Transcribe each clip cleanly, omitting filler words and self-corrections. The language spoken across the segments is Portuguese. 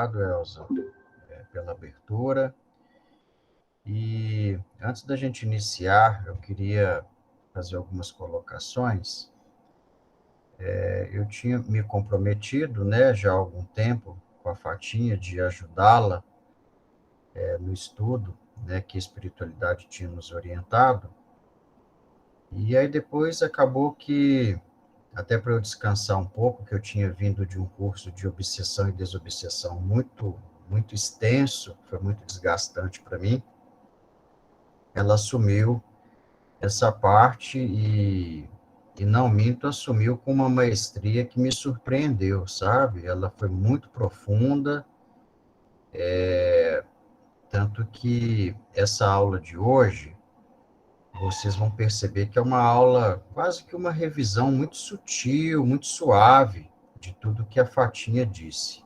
obrigado, Elza, pela abertura. E antes da gente iniciar, eu queria fazer algumas colocações. Eu tinha me comprometido, né, já há algum tempo, com a Fatinha, de ajudá-la, no estudo, né, que a espiritualidade tinha nos orientado. E aí depois acabou que, até para eu descansar um pouco, que eu tinha vindo de um curso de obsessão e desobsessão muito extenso, foi muito desgastante para mim, ela assumiu essa parte e não minto, assumiu com uma maestria que me surpreendeu, sabe? Ela foi muito profunda, tanto que essa aula de hoje, vocês vão perceber que é uma aula, quase que uma revisão muito sutil, muito suave de tudo que a Fatinha disse.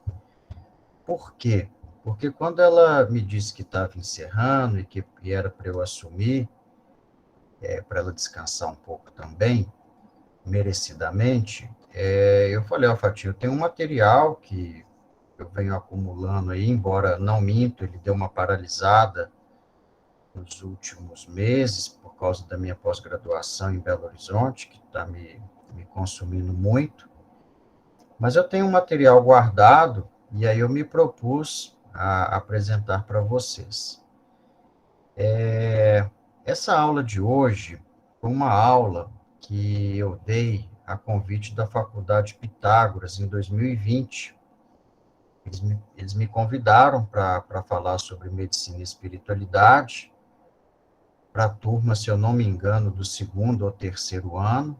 Por quê? Porque quando ela me disse que estava encerrando e era para eu assumir, para ela descansar um pouco também, merecidamente, eu falei, ó, Fatinha, eu tenho um material que eu venho acumulando aí, embora não minto, ele deu uma paralisada nos últimos meses, por causa da minha pós-graduação em Belo Horizonte, que está me consumindo muito. Mas eu tenho um material guardado, e aí eu me propus a apresentar para vocês. Essa aula de hoje foi uma aula que eu dei a convite da Faculdade Pitágoras em 2020. Eles me convidaram para falar sobre medicina e espiritualidade, para a turma, se eu não me engano, do segundo ou terceiro ano.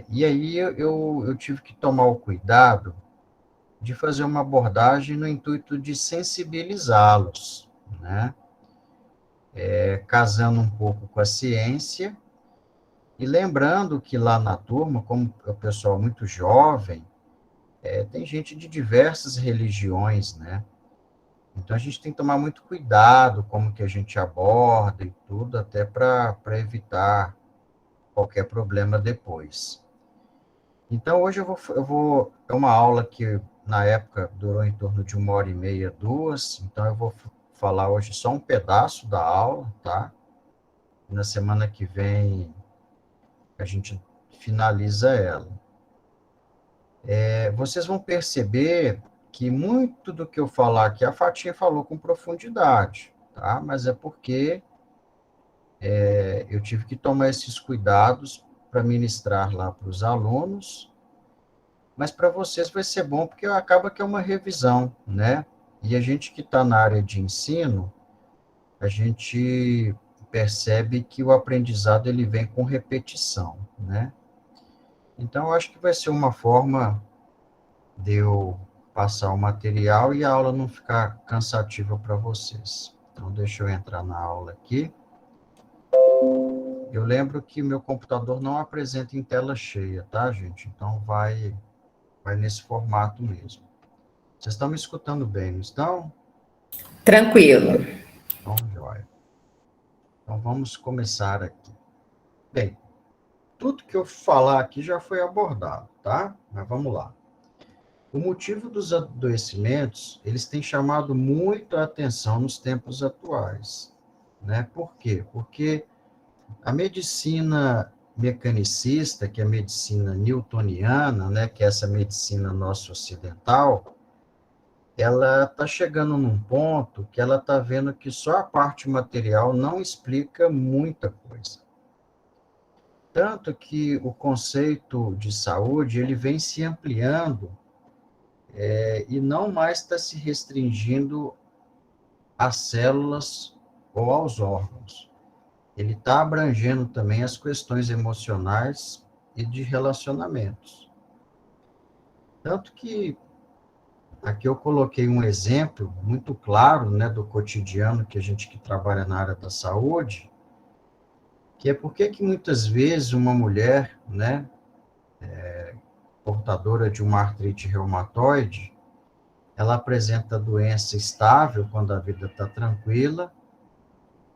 E aí eu tive que tomar o cuidado de fazer uma abordagem no intuito de sensibilizá-los, né? Casando um pouco com a ciência e lembrando que lá na turma, como é o pessoal muito jovem, tem gente de diversas religiões, né? Então a gente tem que tomar muito cuidado como que a gente aborda e tudo, até para evitar qualquer problema depois. Então, hoje é uma aula que, na época, durou em torno de 1h30, 2, então eu vou falar hoje só um pedaço da aula, tá? Na semana que vem, a gente finaliza ela. Vocês vão perceber que muito do que eu falar aqui, a Fatinha falou com profundidade, tá? Mas é porque eu tive que tomar esses cuidados para ministrar lá para os alunos, mas para vocês vai ser bom, porque acaba que é uma revisão, né? E a gente que está na área de ensino, a gente percebe que o aprendizado ele vem com repetição, né? Então, eu acho que vai ser uma forma de eu passar o material e a aula não ficar cansativa para vocês. Então, deixa eu entrar na aula aqui. Eu lembro que meu computador não apresenta em tela cheia, tá, gente? Então, vai nesse formato mesmo. Vocês estão me escutando bem, não estão? Tranquilo. Então, joia. Então, vamos começar aqui. Bem, tudo que eu falar aqui já foi abordado, tá? Mas vamos lá. O motivo dos adoecimentos, eles têm chamado muito a atenção nos tempos atuais, né? Por quê? Porque a medicina mecanicista, que é a medicina newtoniana, né, que é essa medicina nossa ocidental, ela está chegando num ponto que ela está vendo que só a parte material não explica muita coisa. Tanto que o conceito de saúde ele vem se ampliando e não mais está se restringindo às células ou aos órgãos. Ele está abrangendo também as questões emocionais e de relacionamentos. Tanto que aqui eu coloquei um exemplo muito claro, né, do cotidiano que a gente que trabalha na área da saúde, que é porque que muitas vezes uma mulher, né, portadora de uma artrite reumatoide, ela apresenta doença estável quando a vida está tranquila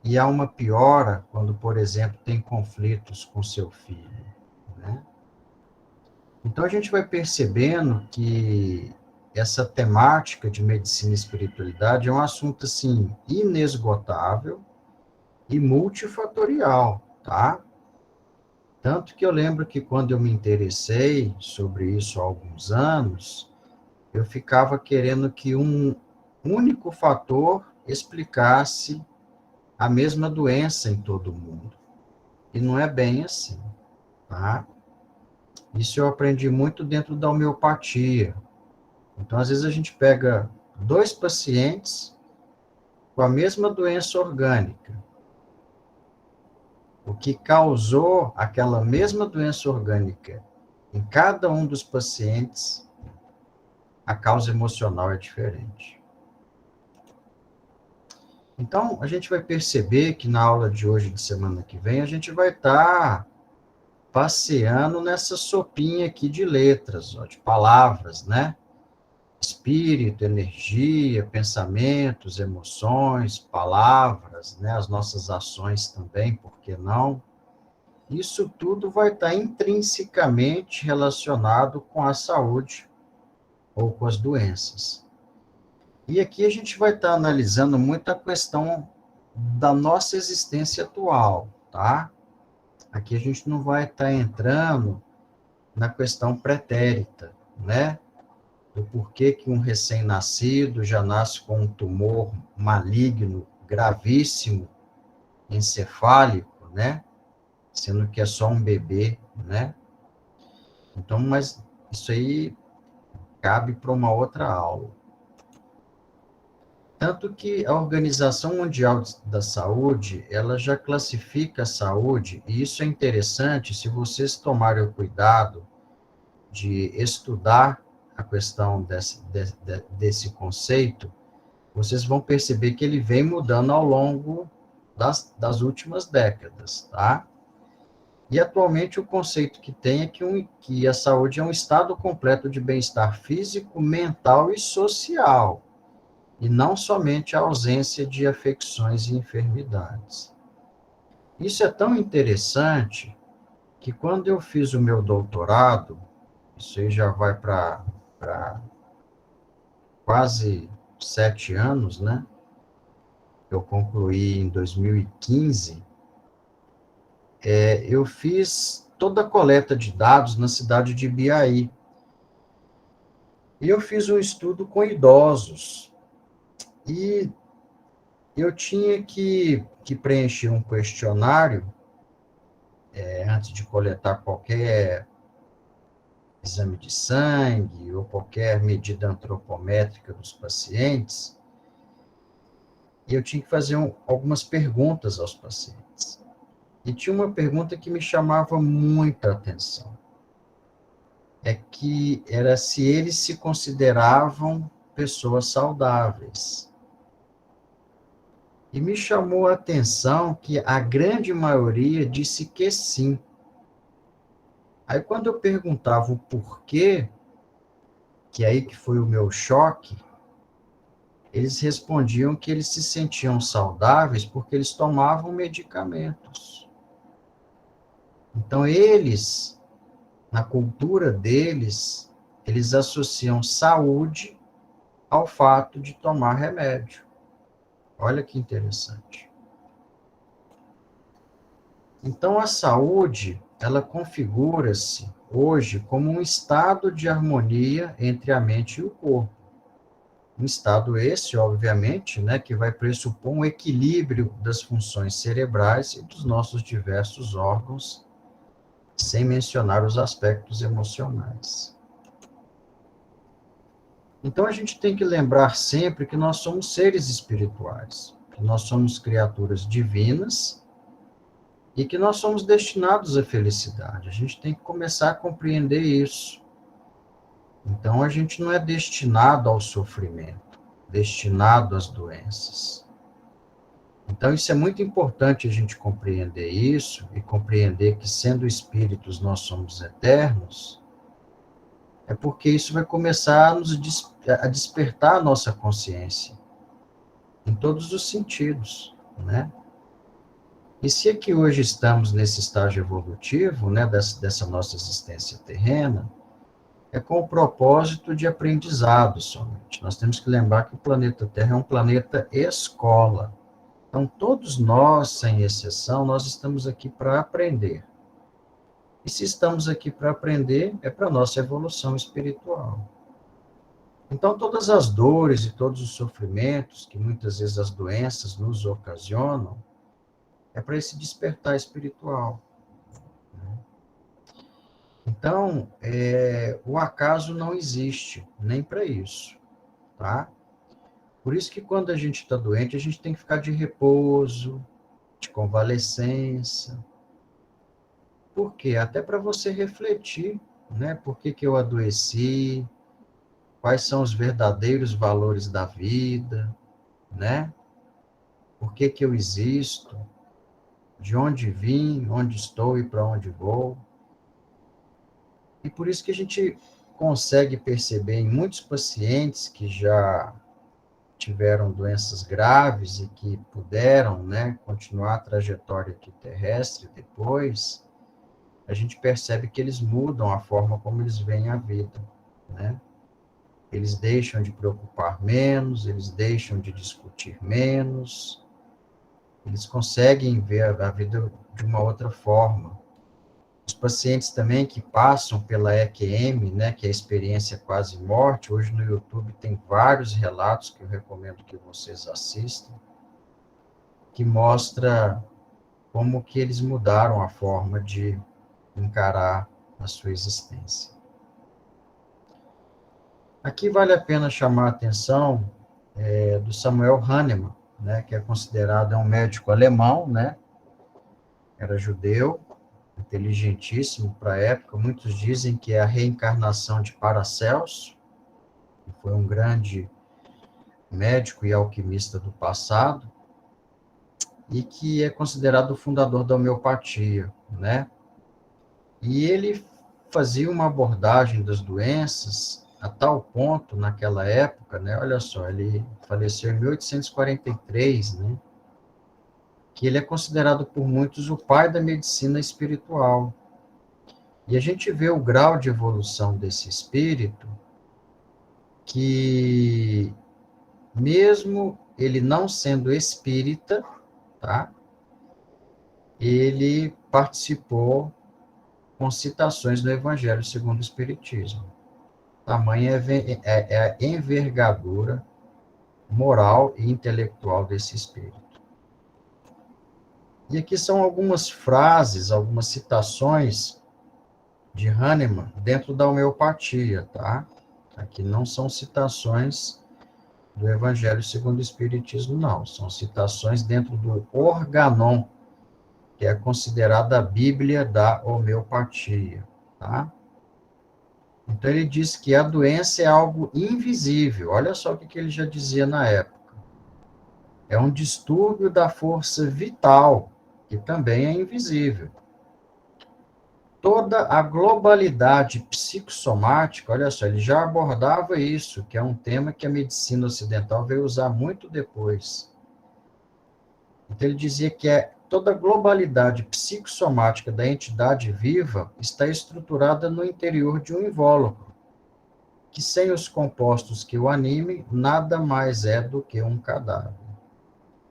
e há uma piora quando, por exemplo, tem conflitos com seu filho, né? Então a gente vai percebendo que essa temática de medicina e espiritualidade é um assunto, assim, inesgotável e multifatorial, tá? Tanto que eu lembro que quando eu me interessei sobre isso há alguns anos, eu ficava querendo que um único fator explicasse a mesma doença em todo mundo. E não é bem assim, tá? Isso eu aprendi muito dentro da homeopatia. Então, às vezes a gente pega 2 pacientes com a mesma doença orgânica. O que causou aquela mesma doença orgânica em cada um dos pacientes, a causa emocional é diferente. Então, a gente vai perceber que na aula de hoje, de semana que vem, a gente vai estar passeando nessa sopinha aqui de letras, ó, de palavras, né? Espírito, energia, pensamentos, emoções, palavras, né? As nossas ações também, por que não? Isso tudo vai estar intrinsecamente relacionado com a saúde ou com as doenças. E aqui a gente vai estar analisando muito a questão da nossa existência atual, tá? Aqui a gente não vai estar entrando na questão pretérita, né? Do porquê que um recém-nascido já nasce com um tumor maligno, gravíssimo, encefálico, né? Sendo que é só um bebê, né? Então, mas isso aí cabe para uma outra aula. Tanto que a Organização Mundial da Saúde, ela já classifica a saúde, e isso é interessante se vocês tomarem o cuidado de estudar a questão desse conceito, vocês vão perceber que ele vem mudando ao longo das últimas décadas, tá? E atualmente o conceito que tem é que a saúde é um estado completo de bem-estar físico, mental e social, e não somente a ausência de afecções e enfermidades. Isso é tão interessante que quando eu fiz o meu doutorado, isso aí já vai para quase 7 anos, né? Eu concluí em 2015, eu fiz toda a coleta de dados na cidade de Ibiaí. E eu fiz um estudo com idosos. E eu tinha que preencher um questionário antes de coletar qualquer exame de sangue ou qualquer medida antropométrica dos pacientes. E eu tinha que fazer algumas perguntas aos pacientes. E tinha uma pergunta que me chamava muita atenção. Era se eles se consideravam pessoas saudáveis. E me chamou a atenção que a grande maioria disse que sim. Aí, quando eu perguntava o porquê, que aí que foi o meu choque, eles respondiam que eles se sentiam saudáveis porque eles tomavam medicamentos. Então, eles, na cultura deles, eles associam saúde ao fato de tomar remédio. Olha que interessante. Então, a saúde, ela configura-se hoje como um estado de harmonia entre a mente e o corpo. Um estado esse, obviamente, né, que vai pressupor um equilíbrio das funções cerebrais e dos nossos diversos órgãos, sem mencionar os aspectos emocionais. Então, a gente tem que lembrar sempre que nós somos seres espirituais, que nós somos criaturas divinas e que nós somos destinados à felicidade. A gente tem que começar a compreender isso. Então, a gente não é destinado ao sofrimento, destinado às doenças. Então, isso é muito importante a gente compreender isso e compreender que, sendo espíritos, nós somos eternos, é porque isso vai começar a despertar a nossa consciência em todos os sentidos, né? E se aqui hoje estamos nesse estágio evolutivo, né, dessa nossa existência terrena, é com o propósito de aprendizado somente. Nós temos que lembrar que o planeta Terra é um planeta escola. Então, todos nós, sem exceção, nós estamos aqui para aprender. E se estamos aqui para aprender, é para a nossa evolução espiritual. Então, todas as dores e todos os sofrimentos que muitas vezes as doenças nos ocasionam, é para esse despertar espiritual. Então, o acaso não existe, nem para isso, tá? Por isso que quando a gente está doente, a gente tem que ficar de repouso, de convalescença. Por quê? Até para você refletir, né? Por que que eu adoeci? Quais são os verdadeiros valores da vida, né? Por que que eu existo? De onde vim, onde estou e para onde vou? E por isso que a gente consegue perceber em muitos pacientes que já tiveram doenças graves e que puderam, né, continuar a trajetória aqui terrestre depois, a gente percebe que eles mudam a forma como eles veem a vida, né? Eles deixam de preocupar menos, eles deixam de discutir menos, eles conseguem ver a vida de uma outra forma. Os pacientes também que passam pela EQM, né, que é a experiência quase morte, hoje no YouTube tem vários relatos que eu recomendo que vocês assistam, que mostra como que eles mudaram a forma de encarar a sua existência. Aqui vale a pena chamar a atenção do Samuel Hahnemann, né, que é considerado um médico alemão, né, era judeu, inteligentíssimo para a época. Muitos dizem que é a reencarnação de Paracelso, que foi um grande médico e alquimista do passado, e que é considerado o fundador da homeopatia, né? E ele fazia uma abordagem das doenças a tal ponto, naquela época, né? Olha só, ele faleceu em 1843, né? Que ele é considerado por muitos o pai da medicina espiritual. E a gente vê o grau de evolução desse espírito, que mesmo ele não sendo espírita, tá? Ele participou com citações do Evangelho segundo o Espiritismo. Tamanha é a envergadura moral e intelectual desse espírito. E aqui são algumas frases, algumas citações de Hahnemann dentro da homeopatia, tá? Aqui não são citações do Evangelho segundo o Espiritismo, não. São citações dentro do Organon, que é considerada a Bíblia da homeopatia, tá? Então, ele diz que a doença é algo invisível. Olha só o que ele já dizia na época. É um distúrbio da força vital, que também é invisível. Toda a globalidade psicossomática, olha só, ele já abordava isso, que é um tema que a medicina ocidental veio usar muito depois. Então, ele dizia que toda a globalidade psicossomática da entidade viva está estruturada no interior de um invólucro, que sem os compostos que o animem, nada mais é do que um cadáver.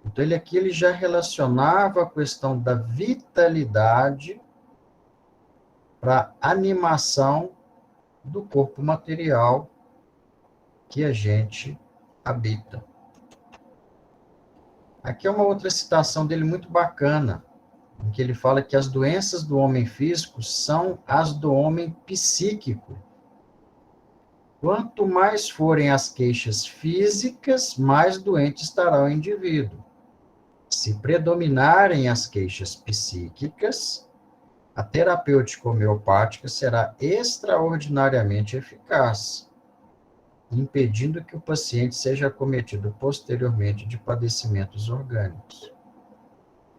Então, ele já relacionava a questão da vitalidade para a animação do corpo material que a gente habita. Aqui é uma outra citação dele muito bacana, em que ele fala que as doenças do homem físico são as do homem psíquico. Quanto mais forem as queixas físicas, mais doente estará o indivíduo. Se predominarem as queixas psíquicas, a terapêutica homeopática será extraordinariamente eficaz, impedindo que o paciente seja acometido posteriormente de padecimentos orgânicos.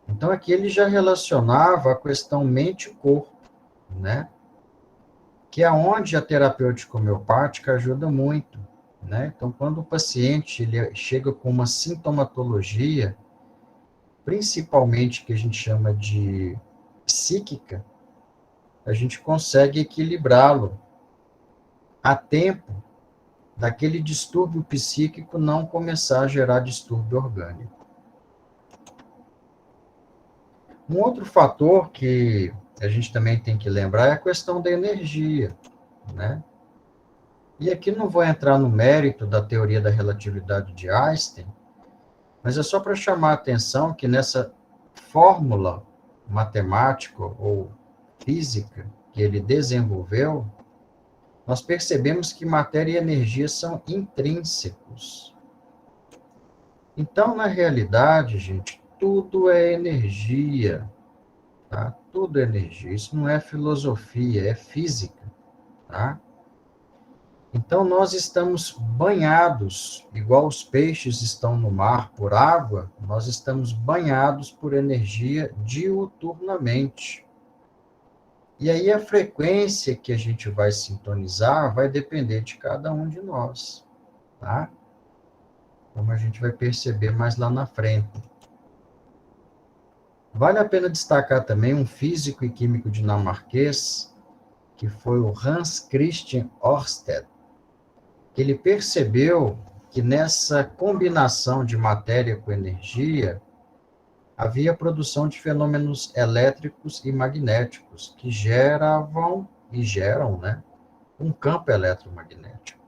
Então, aqui ele já relacionava a questão mente-corpo, né? Que é onde a terapêutica homeopática ajuda muito, né? Então, quando o paciente ele chega com uma sintomatologia, principalmente que a gente chama de psíquica, a gente consegue equilibrá-lo a tempo daquele distúrbio psíquico não começar a gerar distúrbio orgânico. Um outro fator que a gente também tem que lembrar é a questão da energia, né? E aqui não vou entrar no mérito da teoria da relatividade de Einstein, mas é só para chamar a atenção que nessa fórmula matemática ou física que ele desenvolveu, nós percebemos que matéria e energia são intrínsecos. Então, na realidade, gente, tudo é energia, tá? Tudo é energia. Isso não é filosofia, é física, tá? Então, nós estamos banhados, igual os peixes estão no mar por água, nós estamos banhados por energia diuturnamente. E aí a frequência que a gente vai sintonizar vai depender de cada um de nós, tá? Como a gente vai perceber mais lá na frente. Vale a pena destacar também um físico e químico dinamarquês, que foi o Hans Christian Ørsted, que ele percebeu que nessa combinação de matéria com energia, havia produção de fenômenos elétricos e magnéticos, que geravam e geram, né, um campo eletromagnético.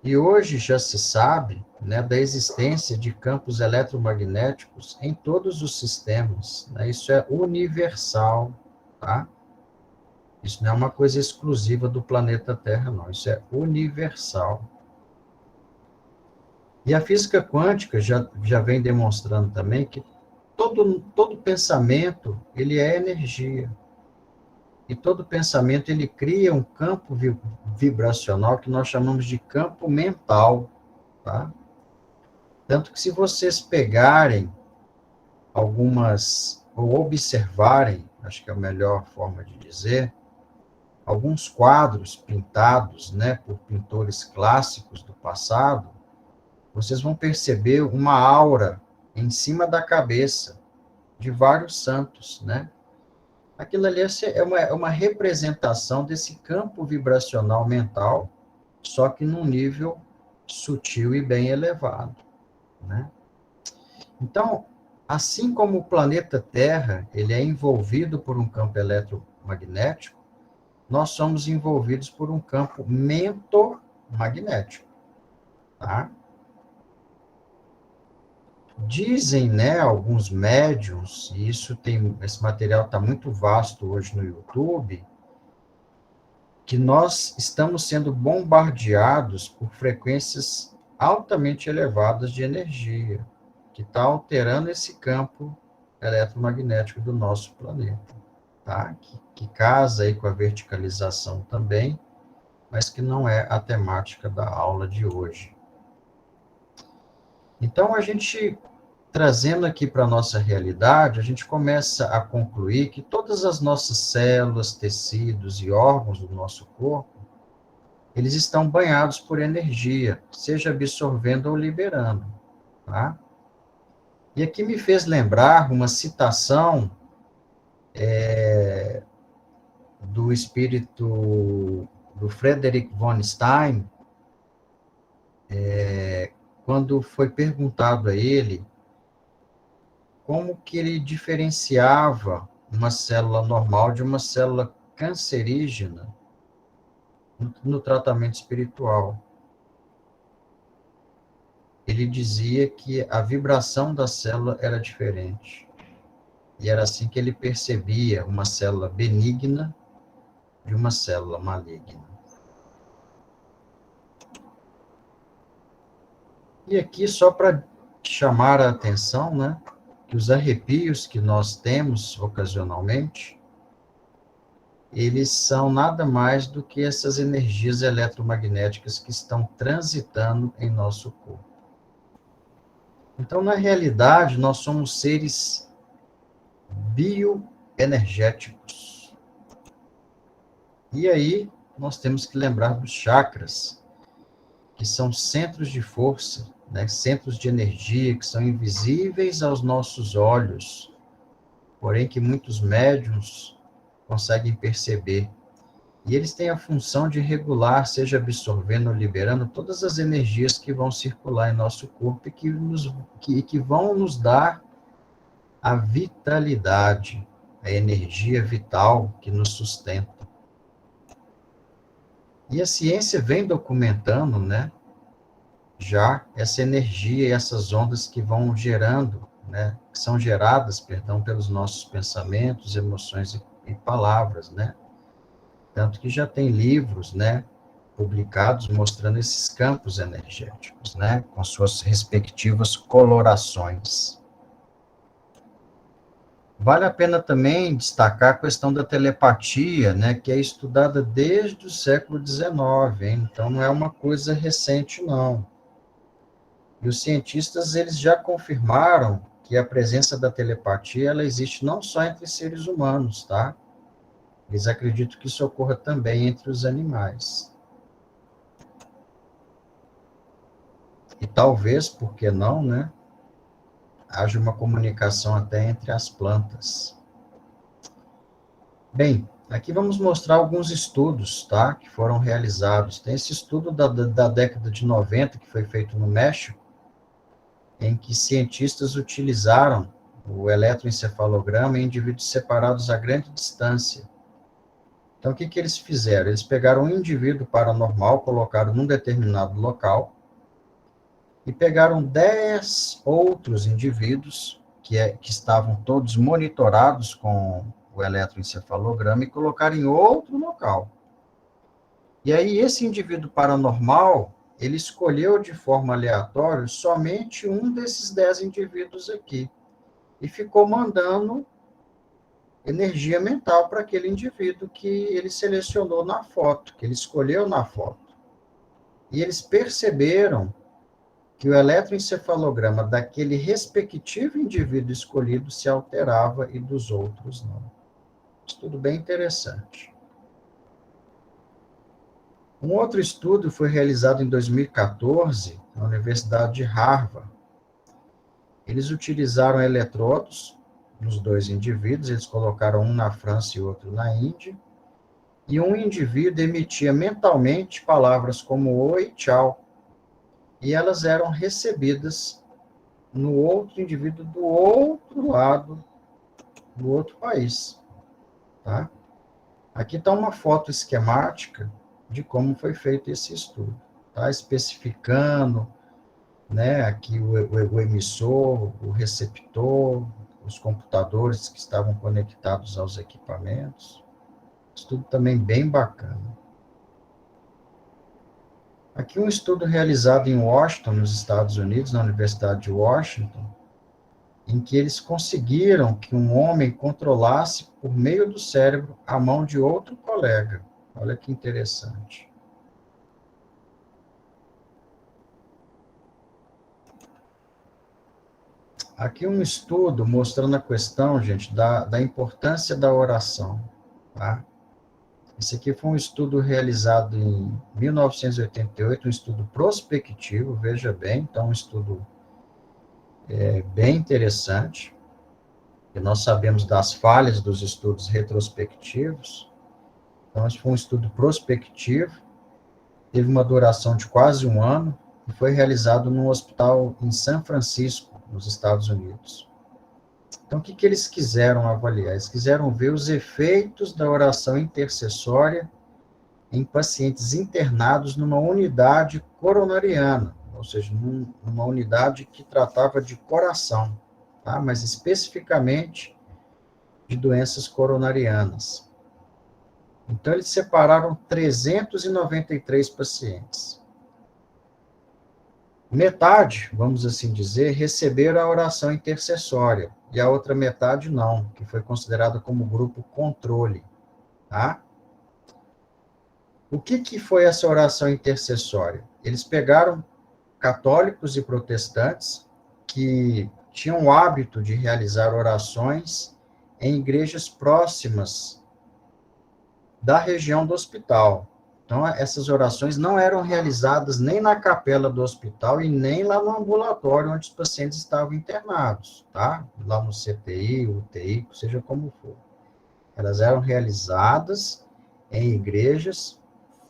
E hoje já se sabe, né, da existência de campos eletromagnéticos em todos os sistemas, né? Isso é universal, tá? Isso não é uma coisa exclusiva do planeta Terra, não. Isso é universal. E a física quântica já vem demonstrando também que todo pensamento, ele é energia. E todo pensamento, ele cria um campo vibracional que nós chamamos de campo mental, tá? Tanto que se vocês pegarem algumas, ou observarem, acho que é a melhor forma de dizer, alguns quadros pintados, né, por pintores clássicos do passado, vocês vão perceber uma aura em cima da cabeça de vários santos, né? Aquilo ali é uma representação desse campo vibracional mental, só que num nível sutil e bem elevado, né? Então, assim como o planeta Terra, ele é envolvido por um campo eletromagnético, nós somos envolvidos por um campo mentomagnético, tá? Dizem, né, alguns médiums, e esse material está muito vasto hoje no YouTube, que nós estamos sendo bombardeados por frequências altamente elevadas de energia, que está alterando esse campo eletromagnético do nosso planeta, tá? Que casa aí com a verticalização também, mas que não é a temática da aula de hoje. Então, a gente, trazendo aqui para a nossa realidade, a gente começa a concluir que todas as nossas células, tecidos e órgãos do nosso corpo, eles estão banhados por energia, seja absorvendo ou liberando, tá? E aqui me fez lembrar uma citação do espírito do Frederick von Stein, quando foi perguntado a ele como que ele diferenciava uma célula normal de uma célula cancerígena no tratamento espiritual. Ele dizia que a vibração da célula era diferente. E era assim que ele percebia uma célula benigna de uma célula maligna. E aqui, só para chamar a atenção, né, que os arrepios que nós temos ocasionalmente, eles são nada mais do que essas energias eletromagnéticas que estão transitando em nosso corpo. Então, na realidade, nós somos seres bioenergéticos. E aí, nós temos que lembrar dos chakras, que são centros de força, né, centros de energia, que são invisíveis aos nossos olhos, porém que muitos médiuns conseguem perceber. E eles têm a função de regular, seja absorvendo ou liberando, todas as energias que vão circular em nosso corpo e que vão nos dar a vitalidade, a energia vital que nos sustenta. E a ciência vem documentando, né, já essa energia e essas ondas que vão gerando, né, que são geradas, perdão, pelos nossos pensamentos, emoções e palavras, né? Tanto que já tem livros, né, publicados mostrando esses campos energéticos, né, com suas respectivas colorações. Vale a pena também destacar a questão da telepatia, né, que é estudada desde o século XIX, hein? Então não é uma coisa recente, não. E os cientistas, eles já confirmaram que a presença da telepatia, ela existe não só entre seres humanos, tá? Eles acreditam que isso ocorra também entre os animais. E talvez, por que não, né? Haja uma comunicação até entre as plantas. Bem, aqui vamos mostrar alguns estudos, tá? Que foram realizados. Tem esse estudo da década de 90, que foi feito no México, em que cientistas utilizaram o eletroencefalograma em indivíduos separados a grande distância. Então, o que eles fizeram? Eles pegaram um indivíduo paranormal, colocaram num determinado local, e pegaram 10 outros indivíduos, que estavam todos monitorados com o eletroencefalograma, e colocaram em outro local. E aí, esse indivíduo paranormal, ele escolheu de forma aleatória somente um desses 10 indivíduos aqui, e ficou mandando energia mental para aquele indivíduo que ele selecionou na foto, que ele escolheu na foto. E eles perceberam que o eletroencefalograma daquele respectivo indivíduo escolhido se alterava e dos outros não. Estudo bem interessante. Um outro estudo foi realizado em 2014, na Universidade de Harvard. Eles utilizaram eletrodos nos dois indivíduos, eles colocaram um na França e outro na Índia, e um indivíduo emitia mentalmente palavras como oi, tchau, e elas eram recebidas no outro indivíduo do outro lado, do outro país, tá? Aqui está uma foto esquemática de como foi feito esse estudo, tá? Especificando, né, aqui o emissor, o receptor, os computadores que estavam conectados aos equipamentos. Estudo também bem bacana. Aqui um estudo realizado em Washington, nos Estados Unidos, na Universidade de Washington, em que eles conseguiram que um homem controlasse, por meio do cérebro, a mão de outro colega. Olha que interessante. Aqui um estudo mostrando a questão, gente, da importância da oração, tá? Esse aqui foi um estudo realizado em 1988, um estudo prospectivo, veja bem, então um estudo bem interessante, que nós sabemos das falhas dos estudos retrospectivos. Então, esse foi um estudo prospectivo, teve uma duração de quase um ano, e foi realizado num hospital em São Francisco, nos Estados Unidos. Então, o que eles quiseram avaliar? Eles quiseram ver os efeitos da oração intercessória em pacientes internados numa unidade coronariana, ou seja, numa unidade que tratava de coração, tá? Mas especificamente de doenças coronarianas. Então, eles separaram 393 pacientes. Metade, vamos assim dizer, receberam a oração intercessória, e a outra metade não, que foi considerada como grupo controle, tá? O que foi essa oração intercessória? Eles pegaram católicos e protestantes que tinham o hábito de realizar orações em igrejas próximas da região do hospital. Então, essas orações não eram realizadas nem na capela do hospital e nem lá no ambulatório onde os pacientes estavam internados, tá? Lá no CTI, UTI, seja como for. Elas eram realizadas em igrejas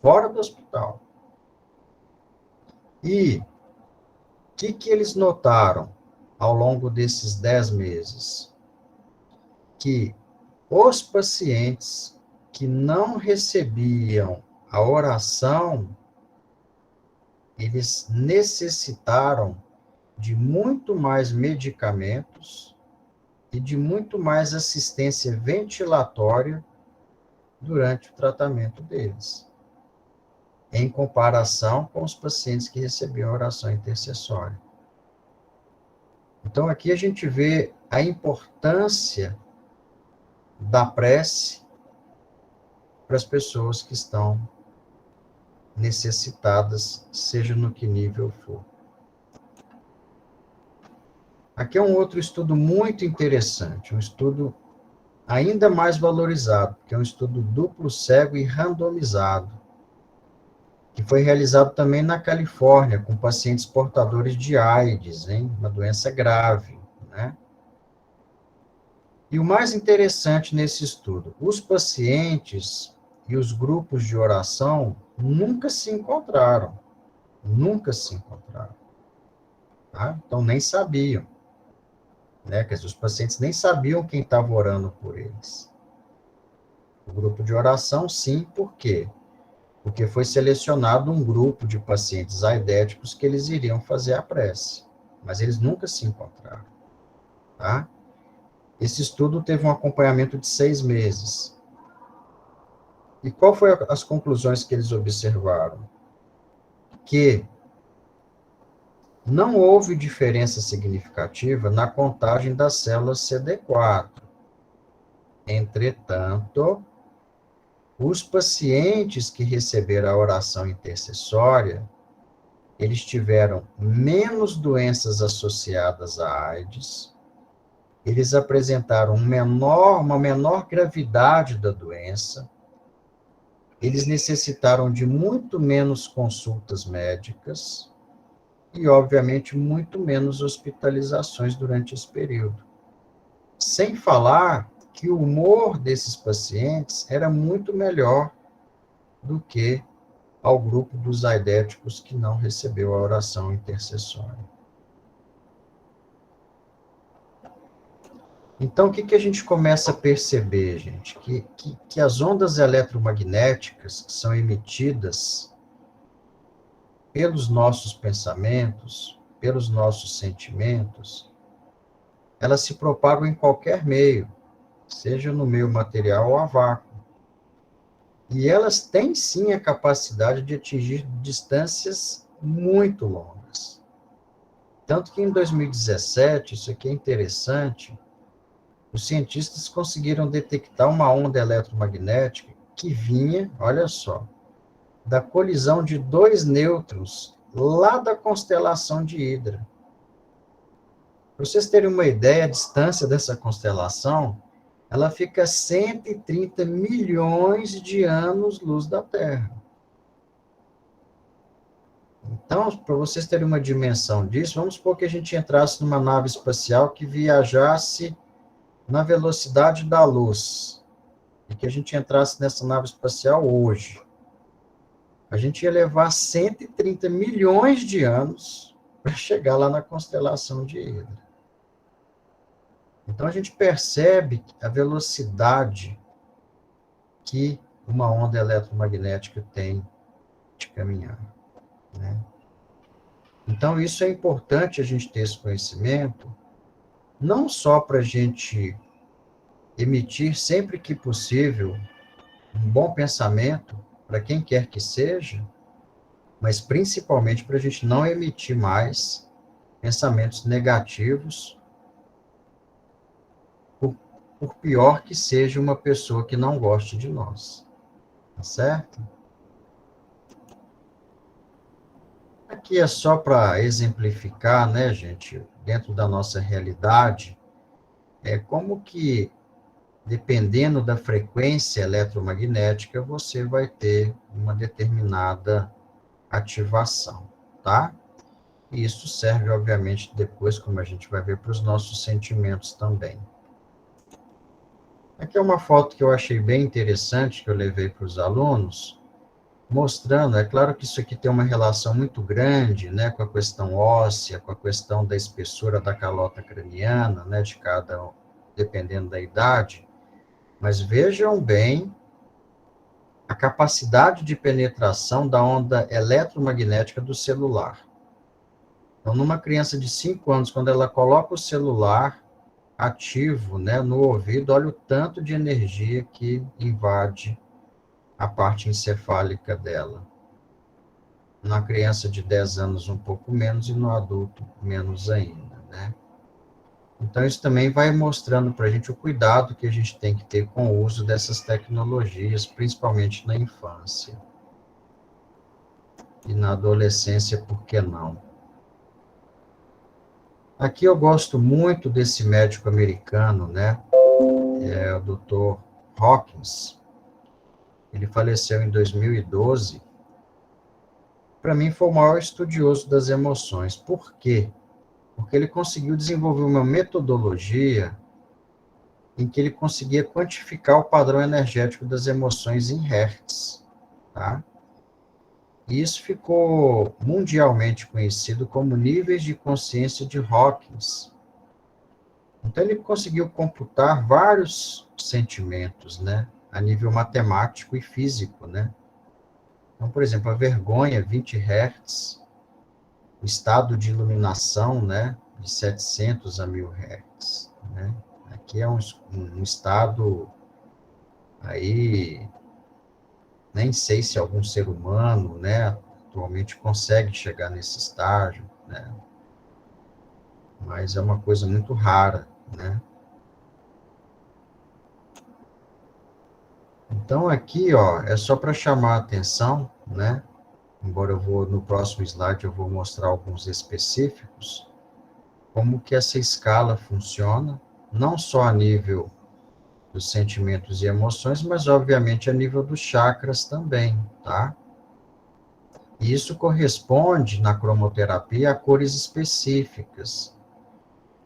fora do hospital. E o que eles notaram ao longo desses 10 meses? Que os pacientes que não recebiam a oração, eles necessitaram de muito mais medicamentos e de muito mais assistência ventilatória durante o tratamento deles, em comparação com os pacientes que recebiam oração intercessória. Então, aqui a gente vê a importância da prece para as pessoas que estão necessitadas, seja no que nível for. Aqui é um outro estudo muito interessante, um estudo ainda mais valorizado, que é um estudo duplo cego e randomizado, que foi realizado também na Califórnia, com pacientes portadores de AIDS, hein? Uma doença grave, né? E o mais interessante nesse estudo, os pacientes e os grupos de oração nunca se encontraram, tá? Então nem sabiam, né? Quer dizer, os pacientes nem sabiam quem estava orando por eles. O grupo de oração, sim, por quê? Porque foi selecionado um grupo de pacientes aidéticos que eles iriam fazer a prece, mas eles nunca se encontraram, tá? Esse estudo teve um acompanhamento de 6 meses. E qual foi as conclusões que eles observaram? Que não houve diferença significativa na contagem das células CD4. Entretanto, os pacientes que receberam a oração intercessória, eles tiveram menos doenças associadas à AIDS, eles apresentaram uma menor gravidade da doença, eles necessitaram de muito menos consultas médicas e, obviamente, muito menos hospitalizações durante esse período. Sem falar que o humor desses pacientes era muito melhor do que ao grupo dos aidéticos que não recebeu a oração intercessória. Então, o que a gente começa a perceber, gente? Que as ondas eletromagnéticas que são emitidas pelos nossos pensamentos, pelos nossos sentimentos, elas se propagam em qualquer meio, seja no meio material ou a vácuo. E elas têm, sim, a capacidade de atingir distâncias muito longas. Tanto que em 2017, isso aqui é interessante, os cientistas conseguiram detectar uma onda eletromagnética que vinha, olha só, da colisão de 2 nêutrons lá da constelação de Hidra. Para vocês terem uma ideia, a distância dessa constelação, ela fica a 130 milhões de anos-luz da Terra. Então, para vocês terem uma dimensão disso, vamos supor que a gente entrasse numa nave espacial que viajasse na velocidade da luz, e que a gente entrasse nessa nave espacial hoje. A gente ia levar 130 milhões de anos para chegar lá na constelação de Hidra. Então, a gente percebe a velocidade que uma onda eletromagnética tem de caminhar, né? Então, isso é importante a gente ter esse conhecimento, não só para a gente emitir, sempre que possível, um bom pensamento para quem quer que seja, mas principalmente para a gente não emitir mais pensamentos negativos, por pior que seja uma pessoa que não goste de nós. Tá certo? Aqui é só para exemplificar, né, gente, dentro da nossa realidade, como que, dependendo da frequência eletromagnética, você vai ter uma determinada ativação, tá? E isso serve, obviamente, depois, como a gente vai ver, para os nossos sentimentos também. Aqui é uma foto que eu achei bem interessante, que eu levei para os alunos, mostrando, é claro que isso aqui tem uma relação muito grande, né, com a questão óssea, com a questão da espessura da calota craniana, né, de cada um, dependendo da idade, mas vejam bem a capacidade de penetração da onda eletromagnética do celular. Então, numa criança de 5 anos, quando ela coloca o celular ativo, né, no ouvido, olha o tanto de energia que invade a parte encefálica dela. Na criança de 10 anos, um pouco menos, e no adulto, menos ainda, né? Então, isso também vai mostrando para a gente o cuidado que a gente tem que ter com o uso dessas tecnologias, principalmente na infância. E na adolescência, por que não? Aqui eu gosto muito desse médico americano, né? É o Dr. Hawkins. Ele faleceu em 2012. Para mim, foi o maior estudioso das emoções. Por quê? Porque ele conseguiu desenvolver uma metodologia em que ele conseguia quantificar o padrão energético das emoções em hertz, tá? E isso ficou mundialmente conhecido como níveis de consciência de Hawkins. Então, ele conseguiu computar vários sentimentos, né? A nível matemático e físico, né? Então, por exemplo, a vergonha, 20 Hz, o estado de iluminação, né? De 700 a 1000 Hz, né? Aqui é um estado aí, nem sei se algum ser humano, né? Atualmente consegue chegar nesse estágio, né? Mas é uma coisa muito rara, né? Então, aqui, ó, é só para chamar a atenção, né? Embora no próximo slide eu vou mostrar alguns específicos, como que essa escala funciona, não só a nível dos sentimentos e emoções, mas, obviamente, a nível dos chakras também, tá? E isso corresponde, na cromoterapia, a cores específicas.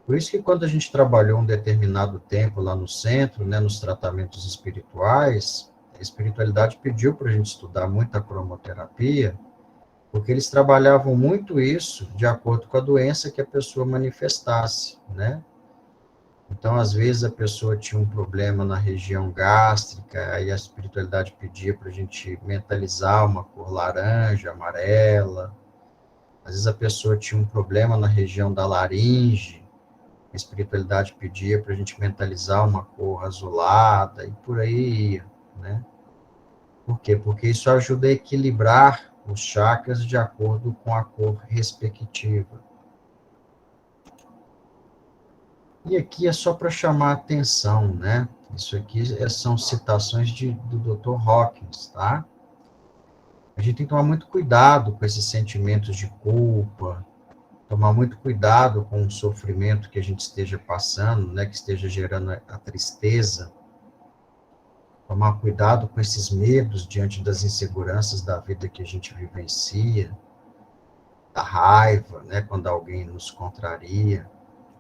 Por isso que quando a gente trabalhou um determinado tempo lá no centro, né, nos tratamentos espirituais, a espiritualidade pediu para a gente estudar muito a cromoterapia, porque eles trabalhavam muito isso de acordo com a doença que a pessoa manifestasse, né? Então, às vezes, a pessoa tinha um problema na região gástrica, aí a espiritualidade pedia para a gente mentalizar uma cor laranja, amarela. Às vezes, a pessoa tinha um problema na região da laringe, a espiritualidade pedia para a gente mentalizar uma cor azulada, e por aí ia, né? Por quê? Porque isso ajuda a equilibrar os chakras de acordo com a cor respectiva. E aqui é só para chamar a atenção, né? Isso aqui são citações do Dr. Hawkins, tá? A gente tem que tomar muito cuidado com esses sentimentos de culpa, tomar muito cuidado com o sofrimento que a gente esteja passando, né? Que esteja gerando a tristeza. Tomar cuidado com esses medos diante das inseguranças da vida que a gente vivencia, da raiva, né? Quando alguém nos contraria,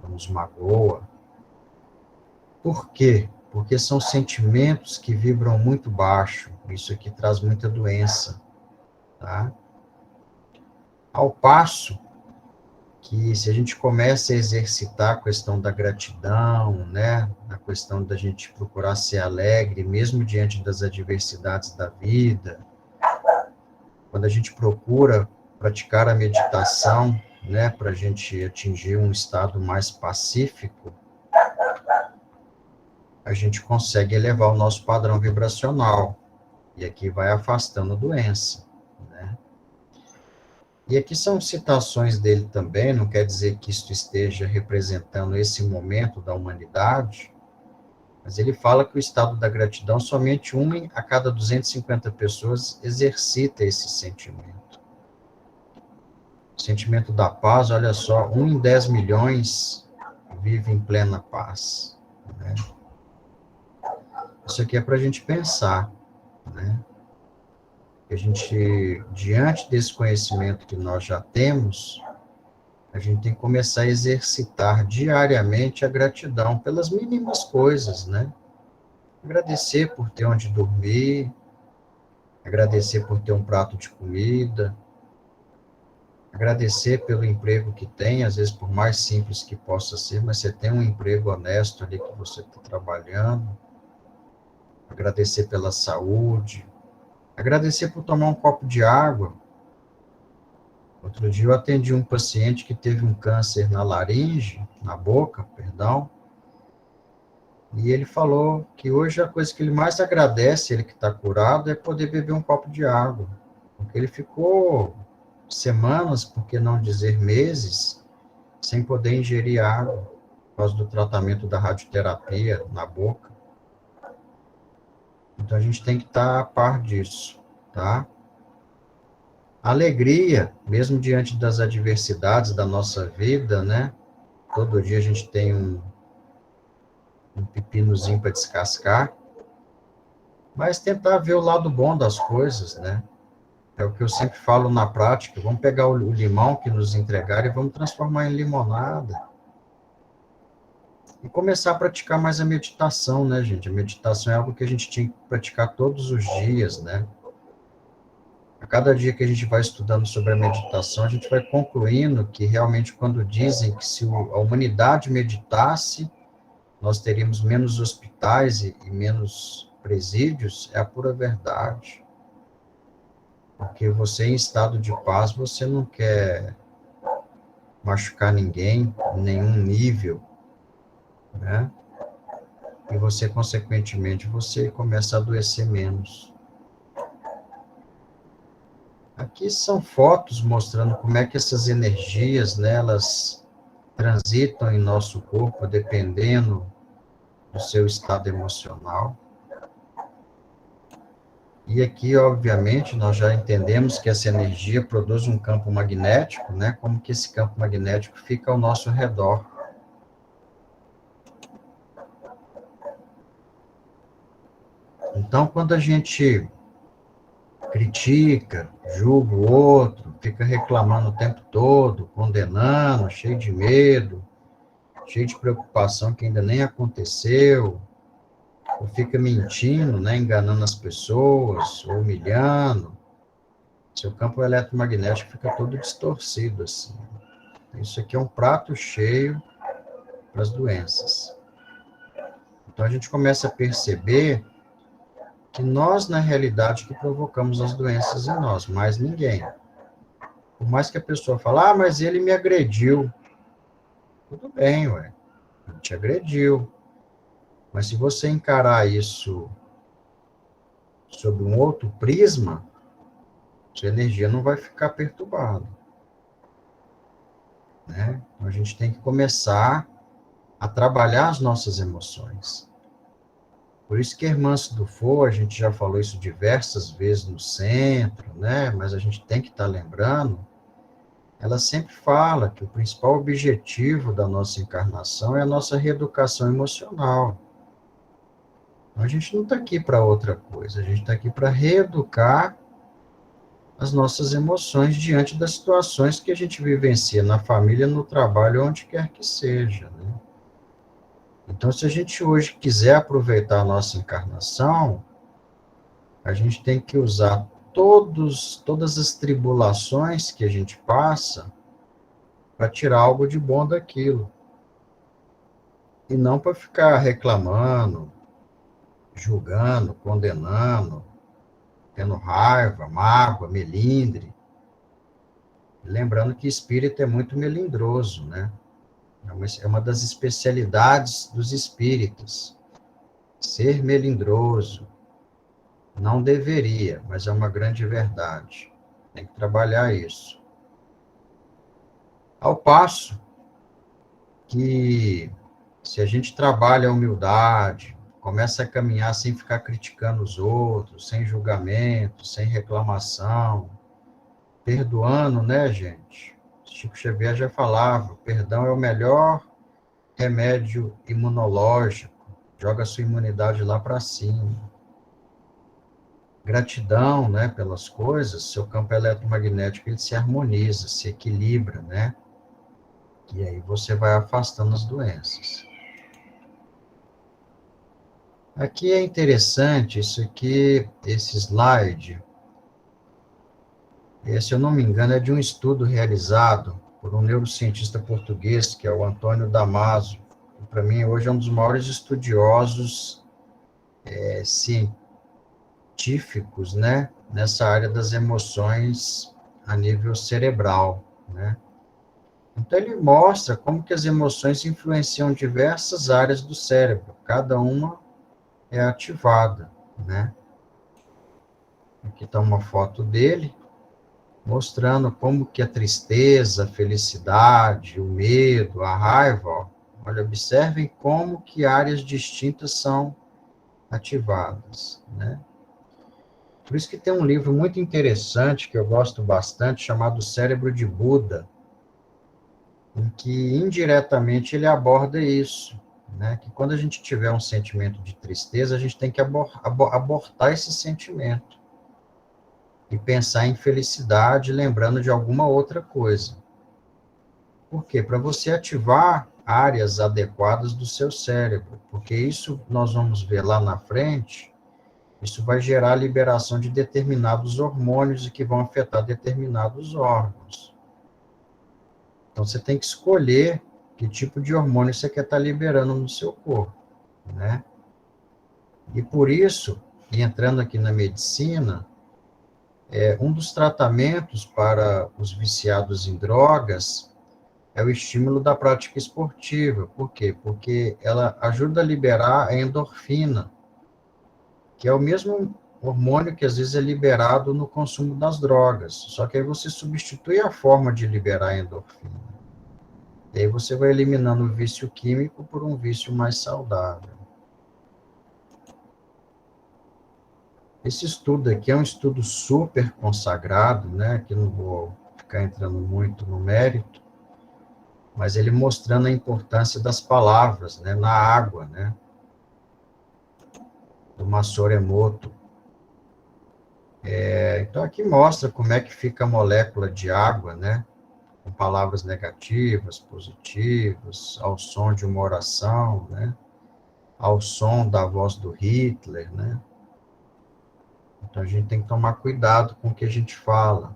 nos magoa. Por quê? Porque são sentimentos que vibram muito baixo. Isso aqui traz muita doença, tá? Ao passo que se a gente começa a exercitar a questão da gratidão, né? A questão da gente procurar ser alegre, mesmo diante das adversidades da vida, quando a gente procura praticar a meditação, né? Para a gente atingir um estado mais pacífico, a gente consegue elevar o nosso padrão vibracional. E aqui vai afastando a doença, né? E aqui são citações dele também, não quer dizer que isso esteja representando esse momento da humanidade, mas ele fala que o estado da gratidão, somente uma a cada 250 pessoas exercita esse sentimento. O sentimento da paz, olha só, 1 em 10 milhões vive em plena paz, né? Isso aqui é para a gente pensar, né? A gente, diante desse conhecimento que nós já temos, a gente tem que começar a exercitar diariamente a gratidão pelas mínimas coisas, né? Agradecer por ter onde dormir, agradecer por ter um prato de comida, agradecer pelo emprego que tem, às vezes por mais simples que possa ser, mas você tem um emprego honesto ali que você está trabalhando, agradecer pela saúde, agradecer por tomar um copo de água. Outro dia eu atendi um paciente que teve um câncer na laringe, na boca, perdão, e ele falou que hoje a coisa que ele mais agradece, ele que está curado, é poder beber um copo de água. Porque ele ficou semanas, por que não dizer meses, sem poder ingerir água, por causa do tratamento da radioterapia na boca. Então a gente tem que estar a par disso, tá? Alegria, mesmo diante das adversidades da nossa vida, né? Todo dia a gente tem um pepinozinho para descascar, mas tentar ver o lado bom das coisas, né? É o que eu sempre falo na prática, vamos pegar o limão que nos entregaram e vamos transformar em limonada. E começar a praticar mais a meditação, né, gente? A meditação é algo que a gente tinha que praticar todos os dias, né? A cada dia que a gente vai estudando sobre a meditação, a gente vai concluindo que realmente quando dizem que se a humanidade meditasse, nós teríamos menos hospitais e menos presídios, é a pura verdade. Porque você em estado de paz, você não quer machucar ninguém, em nenhum nível, né? E você, consequentemente, você começa a adoecer menos. Aqui são fotos mostrando como é que essas energias, né, elas transitam em nosso corpo, dependendo do seu estado emocional. E aqui, obviamente, nós já entendemos que essa energia produz um campo magnético, né? Como que esse campo magnético fica ao nosso redor. Então, quando a gente critica, julga o outro, fica reclamando o tempo todo, condenando, cheio de medo, cheio de preocupação que ainda nem aconteceu, ou fica mentindo, né, enganando as pessoas, ou humilhando, seu campo eletromagnético fica todo distorcido assim. Isso aqui é um prato cheio para as doenças. Então a gente começa a perceber que nós, na realidade, que provocamos as doenças em nós, mais ninguém. Por mais que a pessoa fale, ah, mas ele me agrediu. Tudo bem, ué, ele te agrediu. Mas se você encarar isso sob um outro prisma, sua energia não vai ficar perturbada. Né? Então a gente tem que começar a trabalhar as nossas emoções. Por isso que a irmã Sidufo, a gente já falou isso diversas vezes no centro, né? Mas a gente tem que estar lembrando, ela sempre fala que o principal objetivo da nossa encarnação é a nossa reeducação emocional. Então, a gente não está aqui para outra coisa, a gente está aqui para reeducar as nossas emoções diante das situações que a gente vivencia na família, no trabalho, onde quer que seja, né? Então, se a gente hoje quiser aproveitar a nossa encarnação, a gente tem que usar todas as tribulações que a gente passa para tirar algo de bom daquilo. E não para ficar reclamando, julgando, condenando, tendo raiva, mágoa, melindre. Lembrando que espírito é muito melindroso, né? É uma das especialidades dos espíritos. Ser melindroso. Não deveria, mas é uma grande verdade. Tem que trabalhar isso. Ao passo que, se a gente trabalha a humildade, começa a caminhar sem ficar criticando os outros, sem julgamento, sem reclamação, perdoando, né, gente? Chico Xavier já falava, o perdão é o melhor remédio imunológico, joga a sua imunidade lá para cima. Gratidão, né, pelas coisas, seu campo eletromagnético ele se harmoniza, se equilibra, né? E aí você vai afastando as doenças. Aqui é interessante, isso aqui, esse slide, se eu não me engano, é de um estudo realizado por um neurocientista português, que é o Antônio Damasio, que para mim hoje é um dos maiores estudiosos científicos, né, nessa área das emoções a nível cerebral, né. Então ele mostra como que as emoções influenciam diversas áreas do cérebro, cada uma é ativada, né. Aqui está uma foto dele, mostrando como que a tristeza, a felicidade, o medo, a raiva, ó, olha, observem como que áreas distintas são ativadas, né? Por isso que tem um livro muito interessante, que eu gosto bastante, chamado Cérebro de Buda, em que indiretamente ele aborda isso, né? Que quando a gente tiver um sentimento de tristeza, a gente tem que abortar esse sentimento e pensar em felicidade, lembrando de alguma outra coisa. Por quê? Para você ativar áreas adequadas do seu cérebro, porque isso nós vamos ver lá na frente, isso vai gerar a liberação de determinados hormônios e que vão afetar determinados órgãos. Então você tem que escolher que tipo de hormônio você quer estar liberando no seu corpo, né? E por isso, entrando aqui na medicina, um dos tratamentos para os viciados em drogas é o estímulo da prática esportiva. Por quê? Porque ela ajuda a liberar a endorfina, que é o mesmo hormônio que às vezes é liberado no consumo das drogas. Só que aí você substitui a forma de liberar a endorfina. E aí você vai eliminando o vício químico por um vício mais saudável. Esse estudo aqui é um estudo super consagrado, né, que não vou ficar entrando muito no mérito, mas ele mostrando a importância das palavras, né, na água, né, do Masaru Emoto. Então aqui mostra como é que fica a molécula de água, né, com palavras negativas, positivas, ao som de uma oração, né, ao som da voz do Hitler, né. Então a gente tem que tomar cuidado com o que a gente fala.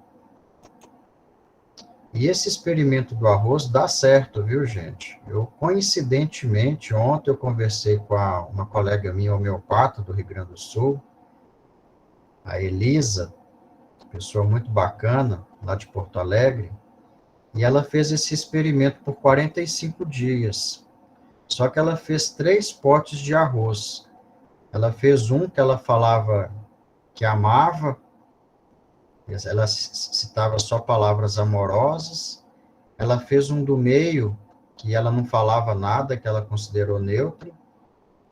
E esse experimento do arroz dá certo, viu, gente? Eu, coincidentemente, ontem eu conversei com uma colega minha, homeopata, do Rio Grande do Sul, a Elisa, pessoa muito bacana, lá de Porto Alegre, e ela fez esse experimento por 45 dias. Só que ela fez 3 potes de arroz. Ela fez um que ela falava que amava, ela citava só palavras amorosas. Ela fez um do meio, que ela não falava nada, que ela considerou neutro,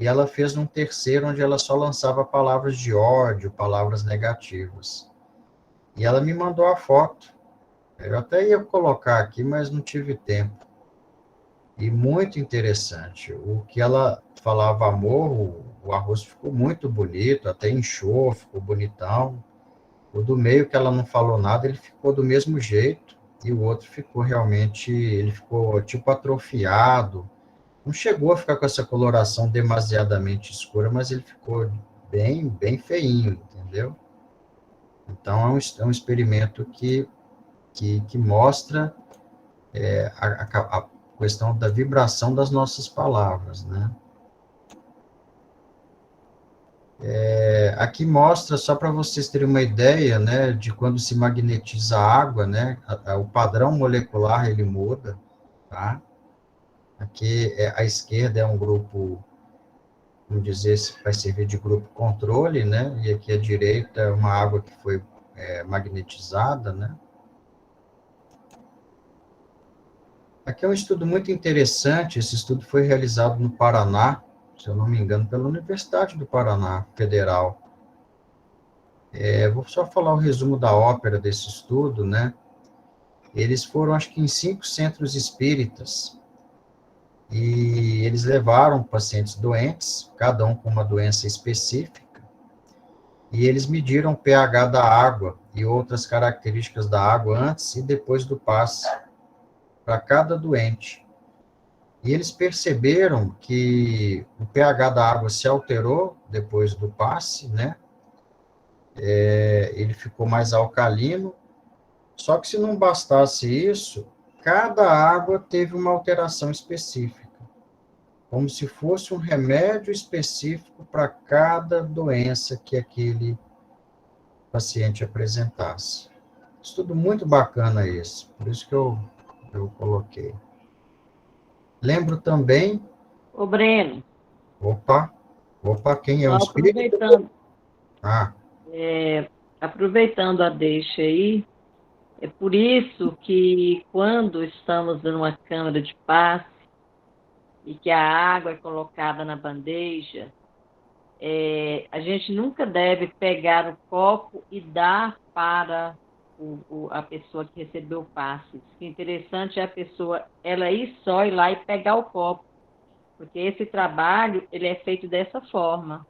e ela fez um terceiro, onde ela só lançava palavras de ódio, palavras negativas. E ela me mandou a foto. Eu até ia colocar aqui, mas não tive tempo. E muito interessante. O que ela falava amor, o arroz ficou muito bonito, até inchou, ficou bonitão. O do meio, que ela não falou nada, ele ficou do mesmo jeito. E o outro ficou realmente, ele ficou tipo atrofiado. Não chegou a ficar com essa coloração demasiadamente escura, mas ele ficou bem, bem feinho, entendeu? Então, é um experimento que mostra a questão da vibração das nossas palavras, né? Aqui mostra, só para vocês terem uma ideia, né, de quando se magnetiza a água, né, o padrão molecular, ele muda, tá? Aqui, à esquerda é um grupo, vamos dizer, vai servir de grupo controle, né, e aqui à direita é uma água que foi magnetizada, né. Aqui é um estudo muito interessante, esse estudo foi realizado no Paraná, se eu não me engano, pela Universidade do Paraná Federal. Vou só falar o resumo da ópera desse estudo, né? Eles foram, acho que, em 5 centros espíritas, e eles levaram pacientes doentes, cada um com uma doença específica, e eles mediram o pH da água e outras características da água antes e depois do passe para cada doente. E eles perceberam que o pH da água se alterou depois do passe, né? Ele ficou mais alcalino. Só que se não bastasse isso, cada água teve uma alteração específica, como se fosse um remédio específico para cada doença que aquele paciente apresentasse. Estudo muito bacana esse, por isso que eu coloquei. Lembro também, Ô, Breno, opa, quem é só o espírito? Ah, aproveitando a deixa aí, é por isso que quando estamos numa câmara de passe e que a água é colocada na bandeja, a gente nunca deve pegar o copo e dar para a pessoa que recebeu o passe. O que é interessante é a pessoa, ela ir só ir lá e pegar o copo, porque esse trabalho, ele é feito dessa forma.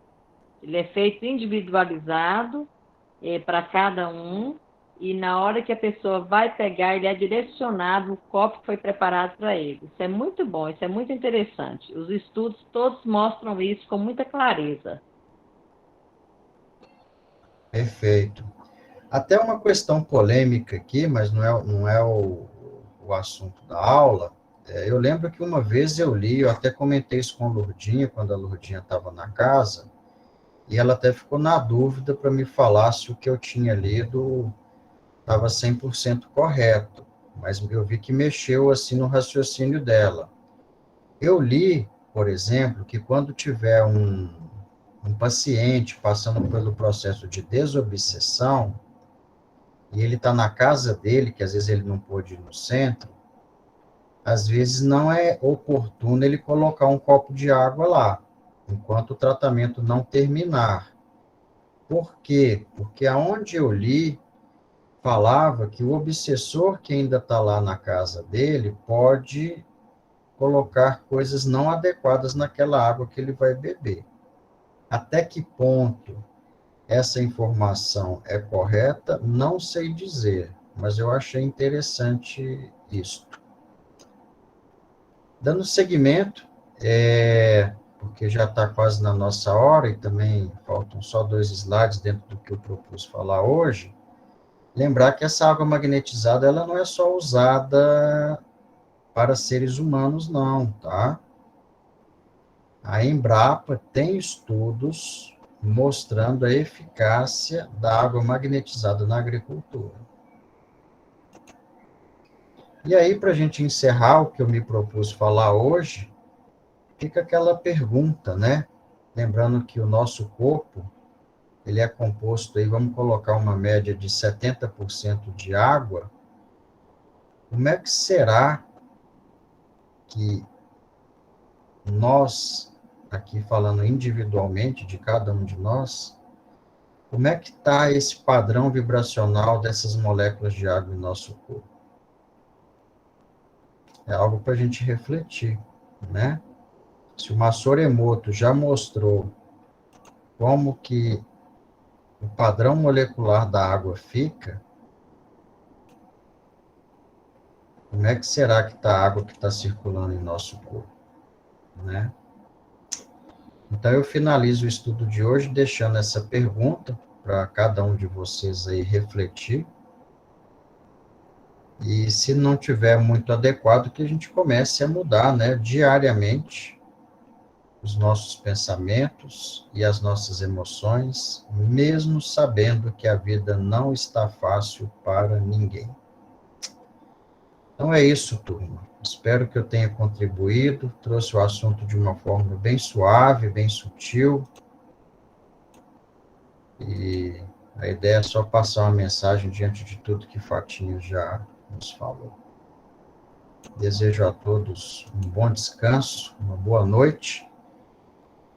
Ele é feito individualizado para cada um, e na hora que a pessoa vai pegar, ele é direcionado, o copo que foi preparado para ele. Isso é muito bom, isso é muito interessante. Os estudos todos mostram isso com muita clareza. perfeito. Até uma questão polêmica aqui, mas não é o assunto da aula. Eu lembro que uma vez eu li, eu até comentei isso com a Lourdinha, quando a Lourdinha estava na casa, e ela até ficou na dúvida para me falar se o que eu tinha lido estava 100% correto, mas eu vi que mexeu assim no raciocínio dela. Eu li, por exemplo, que quando tiver um paciente passando pelo processo de desobsessão, e ele está na casa dele, que às vezes ele não pôde ir no centro, às vezes não é oportuno ele colocar um copo de água lá, enquanto o tratamento não terminar. Por quê? Porque aonde eu li, falava que o obsessor que ainda está lá na casa dele pode colocar coisas não adequadas naquela água que ele vai beber. Até que ponto essa informação é correta, não sei dizer, mas eu achei interessante isto. Dando seguimento, porque já está quase na nossa hora e também faltam só 2 slides dentro do que eu propus falar hoje, lembrar que essa água magnetizada ela não é só usada para seres humanos, não, tá? A Embrapa tem estudos mostrando a eficácia da água magnetizada na agricultura. E aí, para a gente encerrar o que eu me propus falar hoje, fica aquela pergunta, né? Lembrando que o nosso corpo, ele é composto aí, vamos colocar uma média de 70% de água. Como é que será que nós, aqui falando individualmente de cada um de nós, como é que está esse padrão vibracional dessas moléculas de água em nosso corpo? É algo para a gente refletir, né? Se o Masaru Emoto já mostrou como que o padrão molecular da água fica, como é que será que está a água que está circulando em nosso corpo, né? Então, eu finalizo o estudo de hoje deixando essa pergunta para cada um de vocês aí refletir. E se não tiver muito adequado, que a gente comece a mudar, né, diariamente os nossos pensamentos e as nossas emoções, mesmo sabendo que a vida não está fácil para ninguém. Então é isso, turma. Espero que eu tenha contribuído, trouxe o assunto de uma forma bem suave, bem sutil, e a ideia é só passar uma mensagem diante de tudo que Fatinho já nos falou. Desejo a todos um bom descanso, uma boa noite,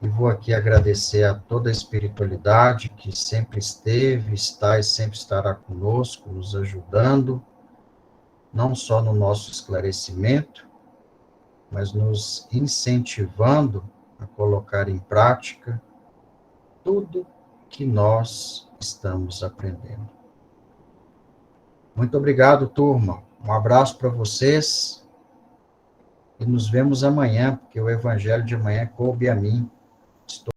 e vou aqui agradecer a toda a espiritualidade que sempre esteve, está e sempre estará conosco, nos ajudando, não só no nosso esclarecimento, mas nos incentivando a colocar em prática tudo que nós estamos aprendendo. Muito obrigado, turma. Um abraço para vocês. e nos vemos amanhã, porque o evangelho de amanhã coube a mim.